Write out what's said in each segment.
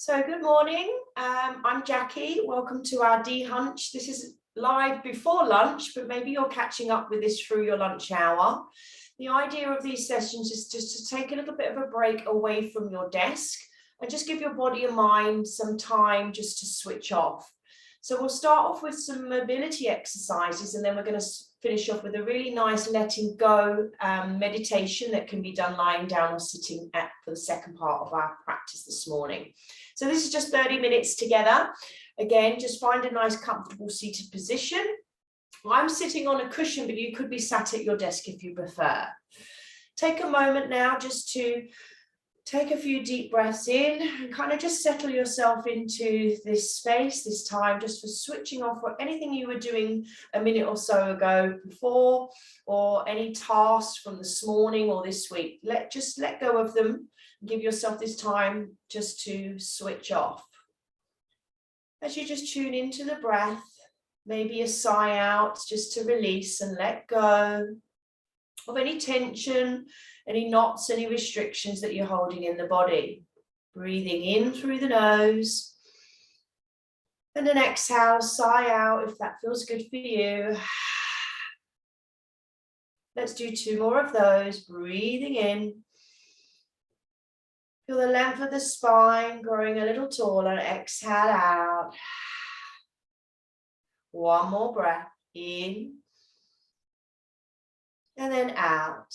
So good morning, I'm Jackie. Welcome to our hunch. This is live before lunch, but maybe you're catching up with this through your lunch hour. The idea of these sessions is just to take a little bit of a break away from your desk and just give your body and mind some time just to switch off. So we'll start off with some mobility exercises, and then we're going to finish off with a really nice letting go meditation that can be done lying down or sitting for the second part of our practice this morning. So this is just 30 minutes together. Again, just find a nice comfortable seated position. I'm sitting on a cushion, but you could be sat at your desk if you prefer. Take a moment now just to take a few deep breaths in and kind of just settle yourself into this space, this time, just for switching off for anything you were doing a minute or so ago before, or any tasks from this morning or this week. Just let go of them. Give yourself this time just to switch off. As you just tune into the breath, maybe a sigh out just to release and let go of any tension, any knots, any restrictions that you're holding in the body. Breathing in through the nose. And an exhale, sigh out if that feels good for you. Let's do 2 more of those. Breathing in. Feel the length of the spine growing a little taller. Exhale out. 1 more breath in. And then out.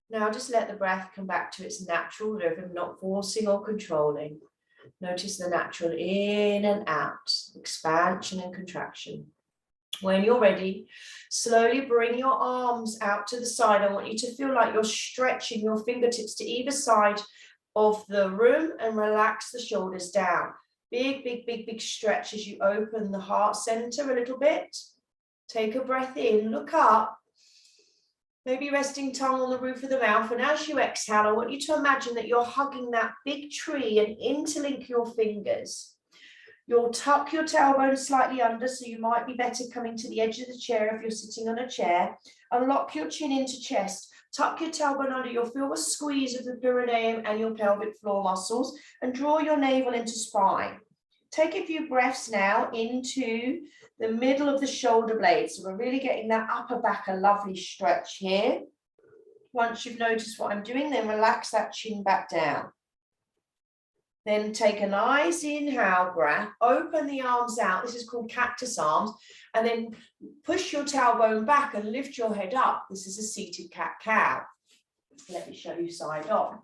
Now just let the breath come back to its natural rhythm, not forcing or controlling. Notice the natural in and out, expansion and contraction. When you're ready, slowly bring your arms out to the side. I want you to feel like you're stretching your fingertips to either side of the room and relax the shoulders down. Big, big, big, big stretch as you open the heart center a little bit. Take a breath in, look up, maybe resting tongue on the roof of the mouth. And as you exhale, I want you to imagine that you're hugging that big tree and interlink your fingers. You'll tuck your tailbone slightly under, so you might be better coming to the edge of the chair if you're sitting on a chair. Unlock your chin into chest. Tuck your tailbone under. You'll feel a squeeze of the perineum and your pelvic floor muscles, and draw your navel into spine. Take a few breaths now into the middle of the shoulder blades. So we're really getting that upper back, a lovely stretch here. Once you've noticed what I'm doing, then relax that chin back down. Then take a nice inhale breath, open the arms out. This is called cactus arms. And then push your tailbone back and lift your head up. This is a seated cat-cow. Let me show you side on.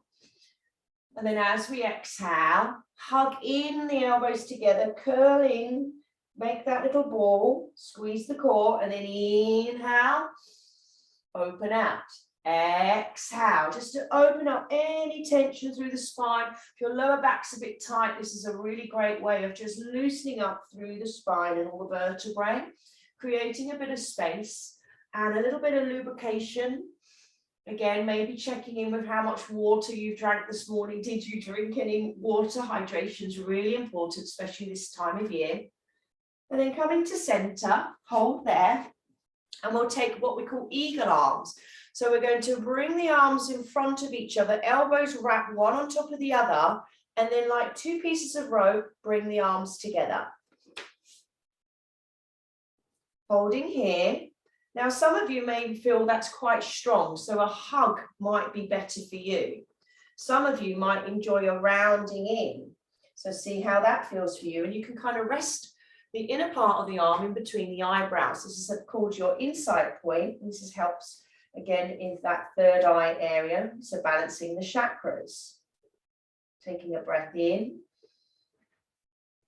And then as we exhale, hug in the elbows together, curl in, make that little ball, squeeze the core, and then inhale, open out. Exhale, just to open up any tension through the spine. If your lower back's a bit tight, this is a really great way of just loosening up through the spine and all the vertebrae, creating a bit of space and a little bit of lubrication. Again, maybe checking in with how much water you drank this morning. Did you drink any water? Hydration is really important, especially this time of year. And then coming to center, hold there, and we'll take what we call eagle arms. So we're going to bring the arms in front of each other, elbows wrap one on top of the other, and then like 2 pieces of rope, bring the arms together. Holding here. Now, some of you may feel that's quite strong, so a hug might be better for you. Some of you might enjoy a rounding in. So see how that feels for you. And you can kind of rest the inner part of the arm in between the eyebrows. This is called your insight point. This helps, again, in that third eye area. So balancing the chakras. Taking a breath in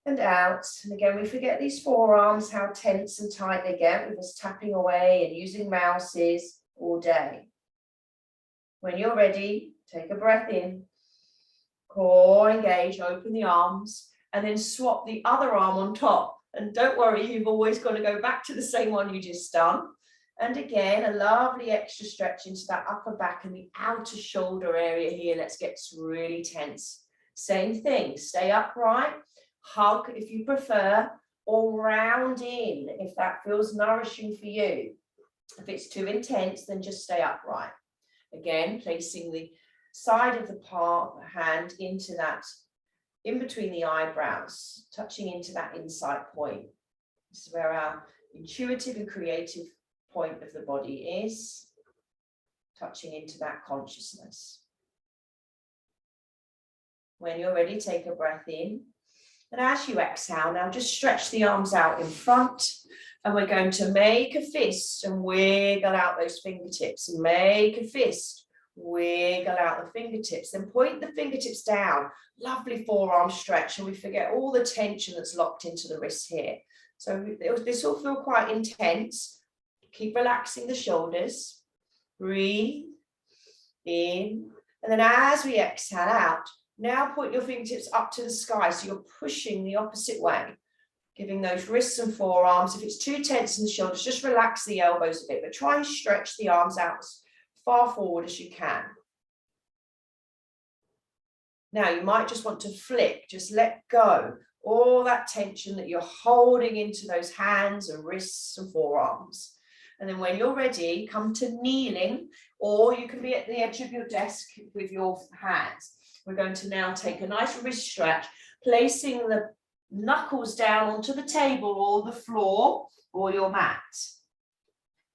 and out. And again, we forget these forearms, how tense and tight they get with us tapping away and using mouses all day. When you're ready, take a breath in, core engage, open the arms, and then swap the other arm on top. And don't worry, you've always got to go back to the same one you just done. And again, a lovely extra stretch into that upper back and the outer shoulder area here. Let's get really tense. Same thing, stay upright. Hug if you prefer, or round in if that feels nourishing for you. If it's too intense, then just stay upright. Again, placing the side of the palm, hand into that, in between the eyebrows, touching into that insight point. This is where our intuitive and creative point of the body is, touching into that consciousness. When you're ready, take a breath in. And as you exhale, now just stretch the arms out in front. And we're going to make a fist and wiggle out those fingertips. And make a fist, wiggle out the fingertips. Then point the fingertips down. Lovely forearm stretch. And we forget all the tension that's locked into the wrists here. So this will feel quite intense. Keep relaxing the shoulders. Breathe in. And then as we exhale out, now point your fingertips up to the sky. So you're pushing the opposite way, giving those wrists and forearms. If it's too tense in the shoulders, just relax the elbows a bit, but try and stretch the arms out as far forward as you can. Now you might just want to flick, just let go all that tension that you're holding into those hands and wrists and forearms. And then when you're ready, come to kneeling, or you can be at the edge of your desk with your hands. We're going to now take a nice wrist stretch, placing the knuckles down onto the table or the floor or your mat.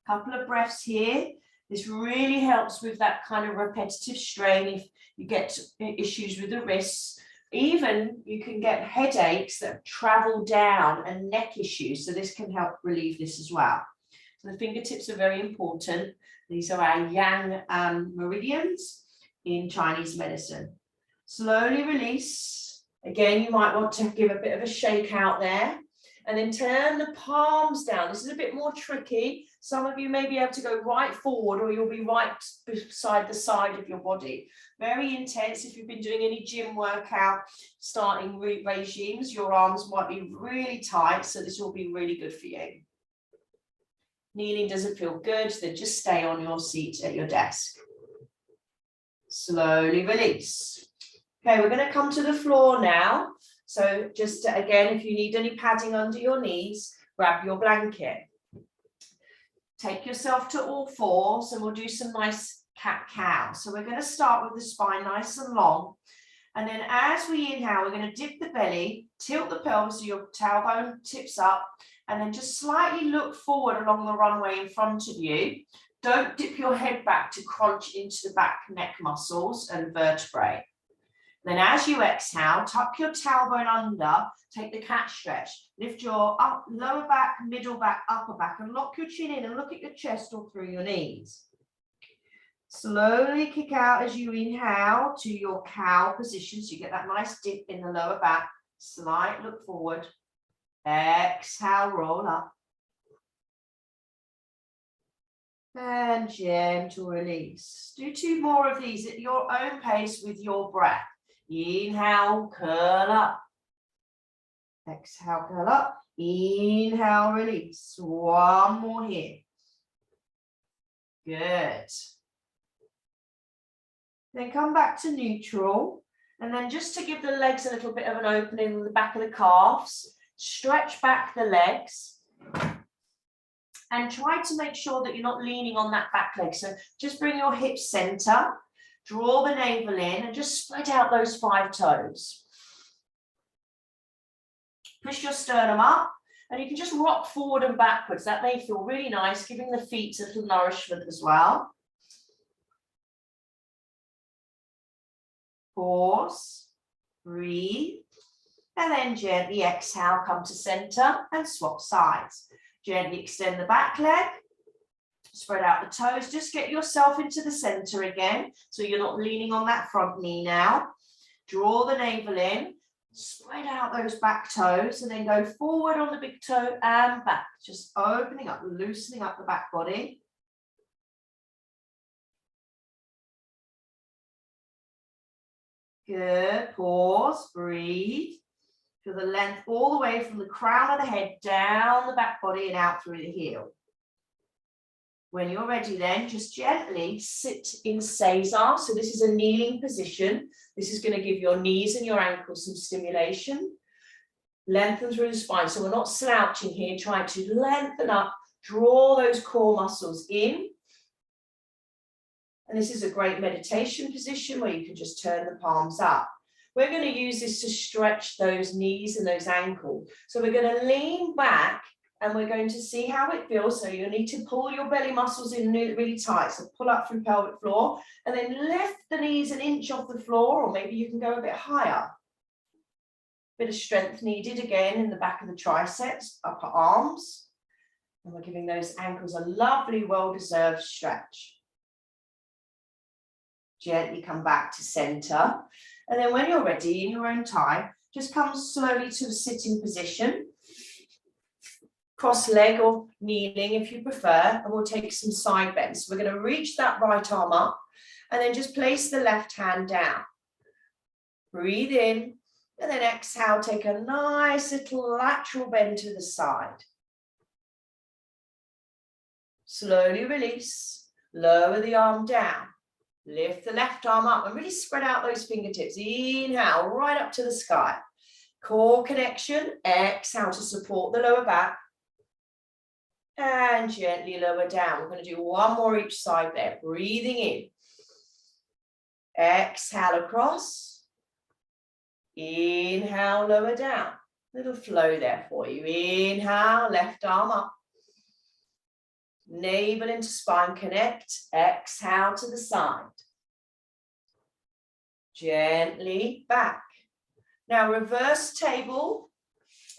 Couple of breaths here. This really helps with that kind of repetitive strain if you get issues with the wrists. Even you can get headaches that travel down and neck issues. So this can help relieve this as well. So the fingertips are very important. These are our yang meridians in Chinese medicine. Slowly release. Again, you might want to give a bit of a shake out there. And then turn the palms down. This is a bit more tricky. Some of you may be able to go right forward, or you'll be right beside the side of your body. Very intense. If you've been doing any gym workout, starting regimes, your arms might be really tight. So this will be really good for you. Kneeling doesn't feel good, then just stay on your seat at your desk. Slowly release. Okay, we're going to come to the floor now. So just again, if you need any padding under your knees, grab your blanket. Take yourself to all fours and we'll do some nice cat-cow. So we're going to start with the spine nice and long. And then as we inhale, we're going to dip the belly, tilt the pelvis so your tailbone tips up, and then just slightly look forward along the runway in front of you. Don't dip your head back to crunch into the back neck muscles and vertebrae. Then as you exhale, tuck your tailbone under, take the cat stretch. Lift your lower back, middle back, upper back, and lock your chin in and look at your chest or through your knees. Slowly kick out as you inhale to your cow position. So you get that nice dip in the lower back. Slight look forward. Exhale, roll up. And gentle release. Do 2 more of these at your own pace with your breath. Inhale, curl up. Exhale, curl up. Inhale, release. 1 more here. Good. Then come back to neutral. And then just to give the legs a little bit of an opening in the back of the calves, stretch back the legs. And try to make sure that you're not leaning on that back leg. So just bring your hips center. Draw the navel in and just spread out those 5 toes. Push your sternum up and you can just rock forward and backwards. That may feel really nice, giving the feet a little nourishment as well. Pause, breathe, and then gently exhale, come to center and swap sides. Gently extend the back leg. Spread out the toes, just get yourself into the center again. So you're not leaning on that front knee now. Draw the navel in, spread out those back toes and then go forward on the big toe and back. Just opening up, loosening up the back body. Good, pause, breathe. Feel the length all the way from the crown of the head down the back body and out through the heel. When you're ready then, just gently sit in Seiza. So this is a kneeling position. This is going to give your knees and your ankles some stimulation. Lengthen through the spine. So we're not slouching here, trying to lengthen up, draw those core muscles in And this is a great meditation position where you can just turn the palms up. We're going to use this to stretch those knees and those ankles. So we're going to lean back and we're going to see how it feels. So you'll need to pull your belly muscles in really tight. So pull up through pelvic floor and then lift the knees an inch off the floor, or maybe you can go a bit higher. Bit of strength needed again in the back of the triceps, upper arms. And we're giving those ankles a lovely, well-deserved stretch. Gently come back to center. And then when you're ready, in your own time, just come slowly to a sitting position. Cross leg or kneeling if you prefer, and we'll take some side bends. So we're going to reach that right arm up and then just place the left hand down. Breathe in and then exhale, take a nice little lateral bend to the side. Slowly release, lower the arm down. Lift the left arm up and really spread out those fingertips. Inhale, right up to the sky. Core connection. Exhale to support the lower back. And gently lower down. We're going to do one more each side there. Breathing in. Exhale across. Inhale, lower down. Little flow there for you. Inhale, left arm up. Navel into spine connect. Exhale to the side. Gently back. Now reverse table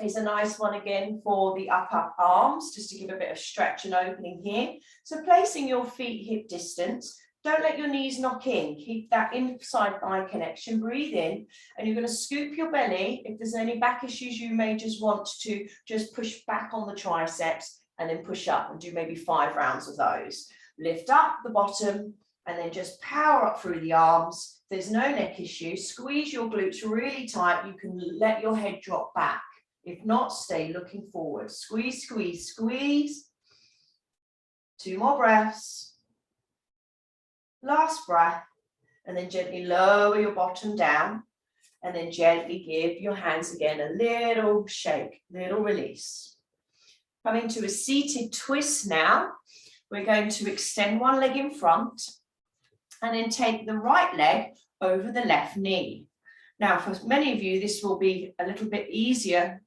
is a nice one again for the upper arms, just to give a bit of stretch and opening here. So placing your feet hip distance, don't let your knees knock in. Keep that inside thigh connection. Breathe in, and you're going to scoop your belly. If there's any back issues, you may just want to just push back on the triceps and then push up and do maybe 5 rounds of those. Lift up the bottom and then just power up through the arms. If there's no neck issue, squeeze your glutes really tight. You can let your head drop back. If not, stay looking forward. Squeeze, squeeze, squeeze. 2 more breaths. Last breath. And then gently lower your bottom down. And then gently give your hands again a little shake, little release. Coming to a seated twist now. We're going to extend one leg in front and then take the right leg over the left knee. Now, for many of you, this will be a little bit easier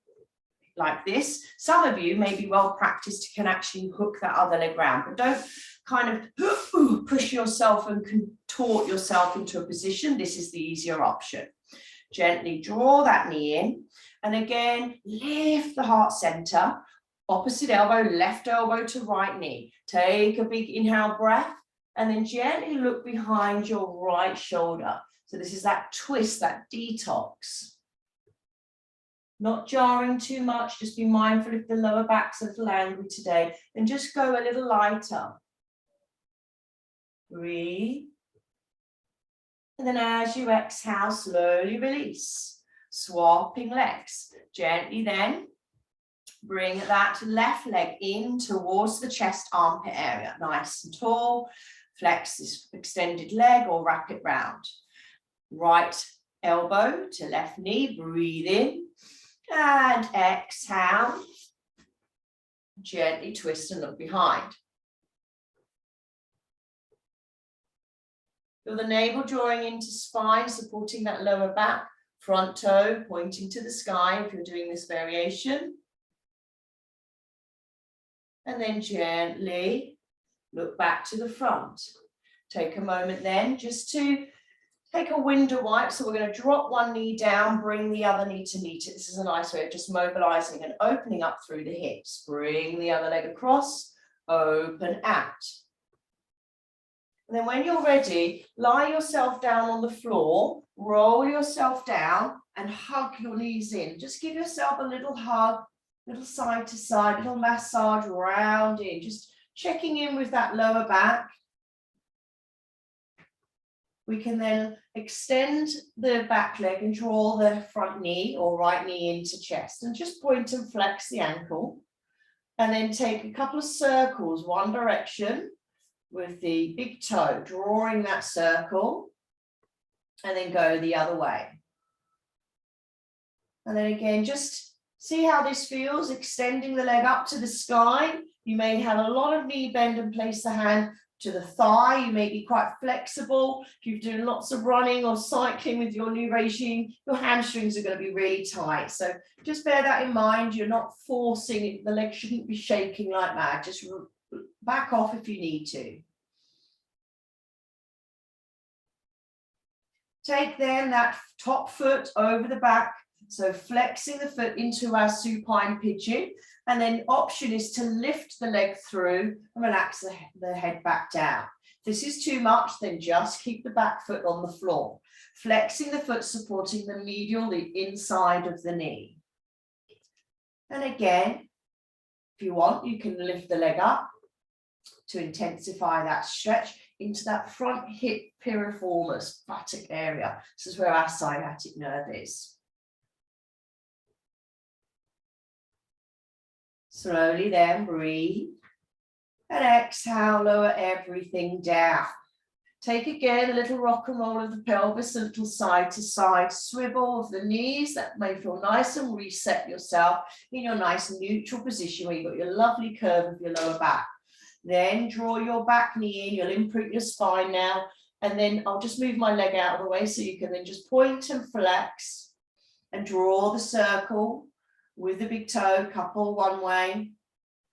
like this. Some of you may be well practiced, can actually hook that other leg round, but don't kind of push yourself and contort yourself into a position. This is the easier option. Gently draw that knee in, and again, lift the heart center. Opposite elbow, left elbow to right knee. Take a big inhale breath, and then gently look behind your right shoulder. So this is that twist, that detox. Not jarring too much, just be mindful if the lower back's a little angry today, then just go a little lighter. Breathe. And then as you exhale, slowly release. Swapping legs. Gently then, bring that left leg in towards the chest armpit area. Nice and tall. Flex this extended leg or wrap it round. Right elbow to left knee. Breathe in. And exhale. Gently twist and look behind. Feel the navel drawing into spine, supporting that lower back. Front toe pointing to the sky if you're doing this variation. And then gently look back to the front. Take a moment then just to take a window wipe. So we're going to drop one knee down, bring the other knee to meet it. This is a nice way of just mobilizing and opening up through the hips. Bring the other leg across, open out. And then when you're ready, lie yourself down on the floor, roll yourself down and hug your knees in. Just give yourself a little hug, little side to side, little massage round in, just checking in with that lower back. We can then extend the back leg and draw the front knee or right knee into chest and just point and flex the ankle. And then take a couple of circles, one direction with the big toe, drawing that circle, and then go the other way. And then again, just see how this feels, extending the leg up to the sky. You may have a lot of knee bend and place the hand to the thigh. You may be quite flexible. If you're doing lots of running or cycling with your new regime, your hamstrings are going to be really tight. So just bear that in mind. You're not forcing it. The leg shouldn't be shaking like mad. Just back off if you need to. Take then that top foot over the back. So flexing the foot into our supine pigeon. And then option is to lift the leg through and relax the head back down. If this is too much, then just keep the back foot on the floor. Flexing the foot, supporting the medial, the inside of the knee. And again, if you want, you can lift the leg up to intensify that stretch into that front hip piriformis buttock area. This is where our sciatic nerve is. Slowly then breathe and exhale, lower everything down. Take again a little rock and roll of the pelvis, a little side to side swivel of the knees. That may feel nice, and reset yourself in your nice neutral position where you've got your lovely curve of your lower back. Then draw your back knee in, you'll imprint your spine now. And then I'll just move my leg out of the way so you can then just point and flex and draw the circle with the big toe, couple one way,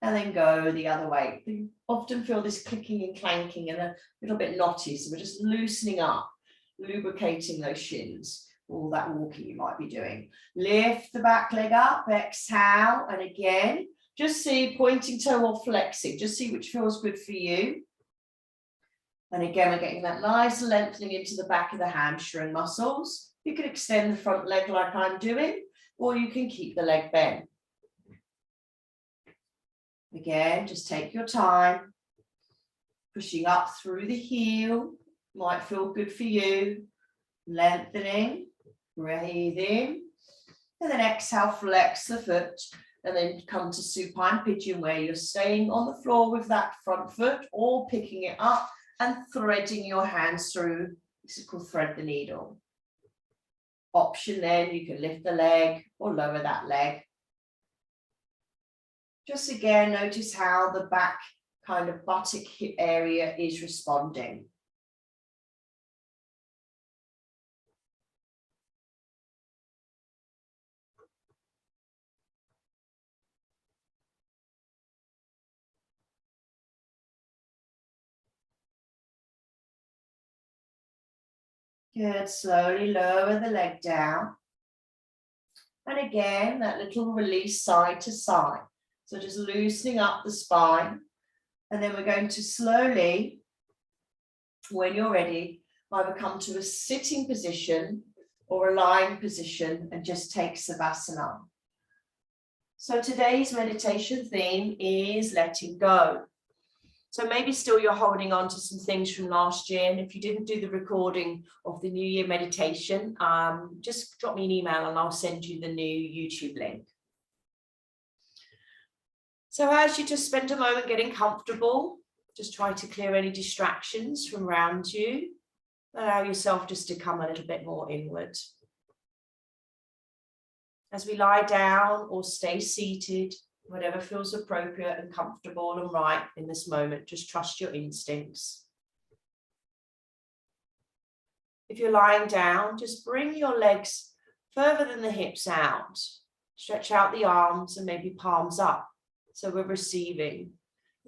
and then go the other way. You often feel this clicking and clanking and a little bit knotty, so we're just loosening up, lubricating those shins, all that walking you might be doing. Lift the back leg up, exhale, and again, just see pointing toe or flexing, just see which feels good for you. And again, we're getting that nice lengthening into the back of the hamstring muscles. You can extend the front leg like I'm doing, or you can keep the leg bent. Again, just take your time. Pushing up through the heel, might feel good for you. Lengthening, breathe in, and then exhale, flex the foot, and then come to supine pigeon where you're staying on the floor with that front foot or picking it up and threading your hands through. This is called thread the needle. Option then, you can lift the leg or lower that leg. Just again, notice how the back kind of buttock hip area is responding. Good, slowly lower the leg down. And again, that little release side to side. So just loosening up the spine. And then we're going to slowly, when you're ready, either come to a sitting position or a lying position and just take Savasana. So today's meditation theme is letting go. So maybe still you're holding on to some things from last year. And if you didn't do the recording of the New Year meditation, just drop me an email and I'll send you the new YouTube link. So as you just spend a moment getting comfortable, just try to clear any distractions from around you. Allow yourself just to come a little bit more inward. As we lie down or stay seated, whatever feels appropriate and comfortable and right in this moment, just trust your instincts. If you're lying down, just bring your legs further than the hips out. Stretch out the arms and maybe palms up. So we're receiving.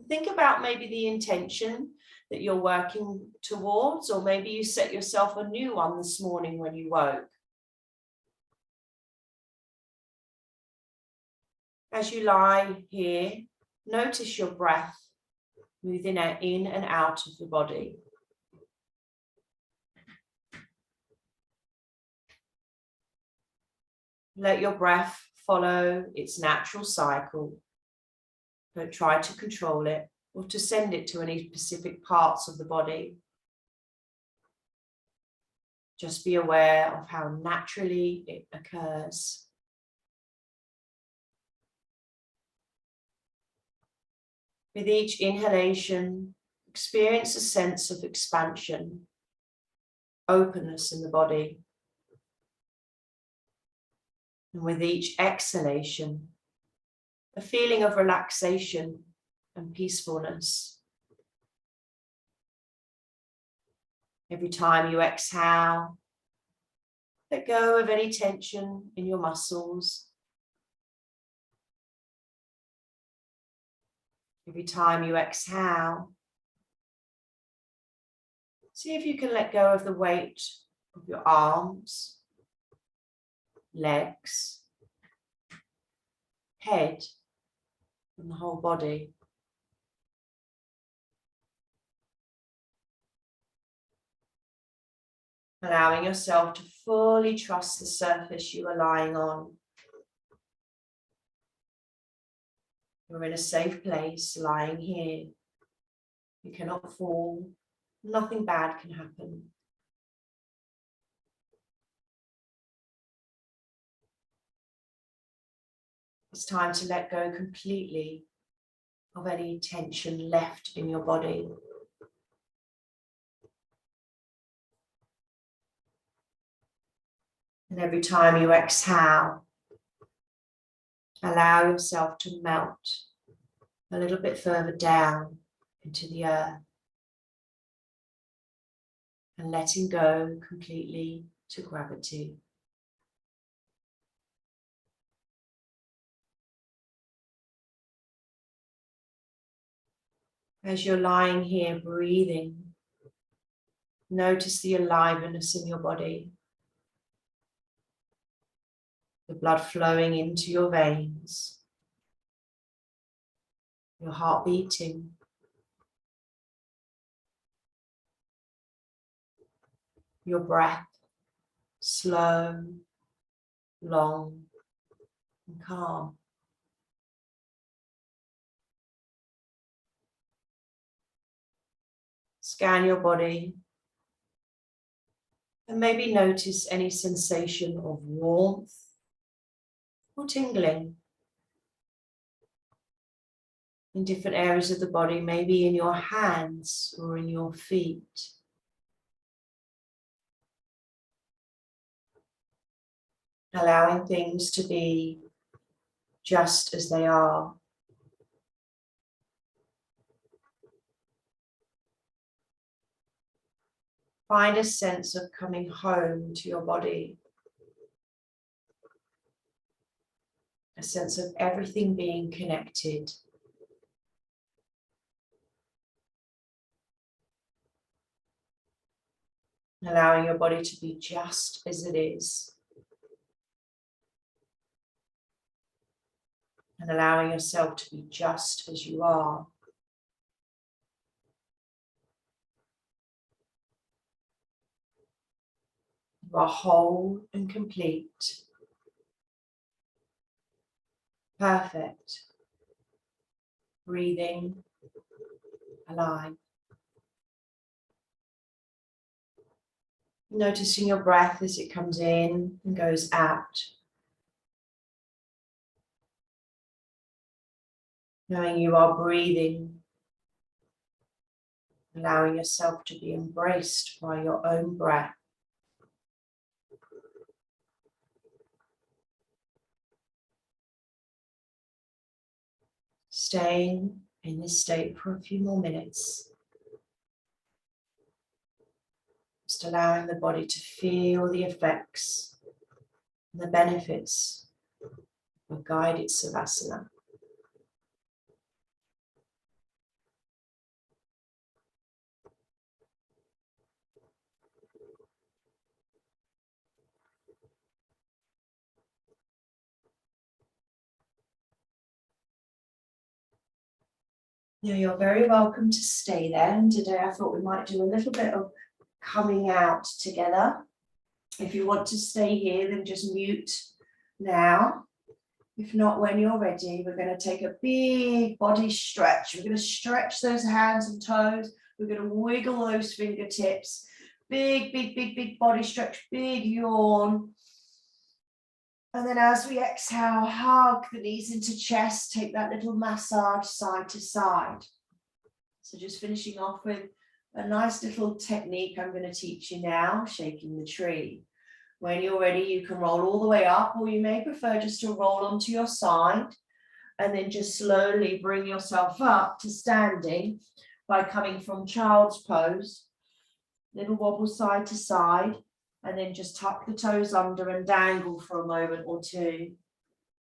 Think about maybe the intention that you're working towards, or maybe you set yourself a new one this morning when you woke. As you lie here, notice your breath moving in and out of the body. Let your breath follow its natural cycle. Don't try to control it or to send it to any specific parts of the body. Just be aware of how naturally it occurs. With each inhalation, experience a sense of expansion, openness in the body. And with each exhalation, a feeling of relaxation and peacefulness. Every time you exhale, let go of any tension in your muscles. Every time you exhale, see if you can let go of the weight of your arms, legs, head, and the whole body. Allowing yourself to fully trust the surface you are lying on. You're in a safe place, lying here. You cannot fall. Nothing bad can happen. It's time to let go completely of any tension left in your body. And every time you exhale, allow yourself to melt a little bit further down into the earth and letting go completely to gravity. As you're lying here breathing, notice the aliveness in your body, the blood flowing into your veins, your heart beating, your breath slow, long, and calm. Scan your body and maybe notice any sensation of warmth or tingling in different areas of the body, maybe in your hands or in your feet. Allowing things to be just as they are. Find a sense of coming home to your body. A sense of everything being connected. Allowing your body to be just as it is. And allowing yourself to be just as you are. You are whole and complete. Perfect. Breathing, alive. Noticing your breath as it comes in and goes out. Knowing you are breathing. Allowing yourself to be embraced by your own breath. Staying in this state for a few more minutes. Just allowing the body to feel the effects and the benefits of guided savasana. Now you're very welcome to stay there, and today I thought we might do a little bit of coming out together. If you want to stay here, then just mute now. If not, when you're ready, we're going to take a big body stretch. We're going to stretch those hands and toes. We're going to wiggle those fingertips. Big, big, big, big body stretch, big yawn. And then as we exhale, hug the knees into chest, take that little massage side to side. So just finishing off with a nice little technique I'm going to teach you now, shaking the tree. When you're ready, you can roll all the way up, or you may prefer just to roll onto your side and then just slowly bring yourself up to standing by coming from child's pose Little wobble side to side, and then just tuck the toes under and dangle for a moment or two.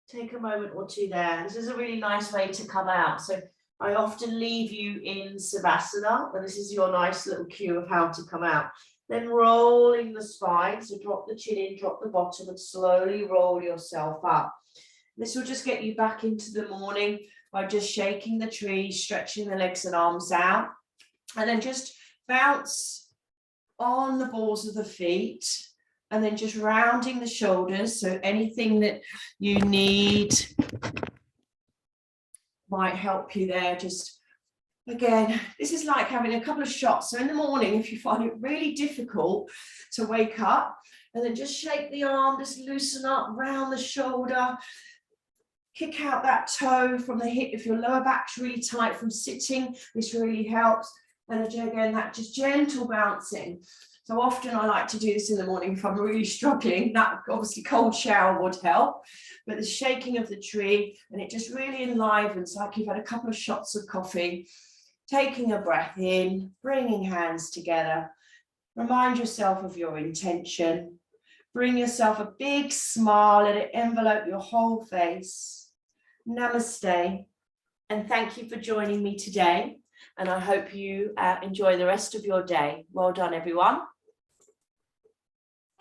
Take a moment or two there. This is a really nice way to come out. So I often leave you in Savasana, and this is your nice little cue of how to come out. Then rolling the spine, so drop the chin in, drop the bottom, and slowly roll yourself up. This will just get you back into the morning by just shaking the tree, stretching the legs and arms out, and then just bounce on the balls of the feet, and then just rounding the shoulders. So anything that you need might help you there. Just again, this is like having a couple of shots. So in the morning, if you find it really difficult to wake up, and then just shake the arm, just loosen up, round the shoulder, kick out that toe from the hip. If your lower back's really tight from sitting, this really helps. And again, that just gentle bouncing. So often I like to do this in the morning if I'm really struggling. That obviously cold shower would help, but the shaking of the tree, and it just really enlivens, like you've had a couple of shots of coffee. Taking a breath in, bringing hands together. Remind yourself of your intention. Bring yourself a big smile, let it envelope your whole face. Namaste, and thank you for joining me today. And I hope you enjoy the rest of your day. Well done, everyone.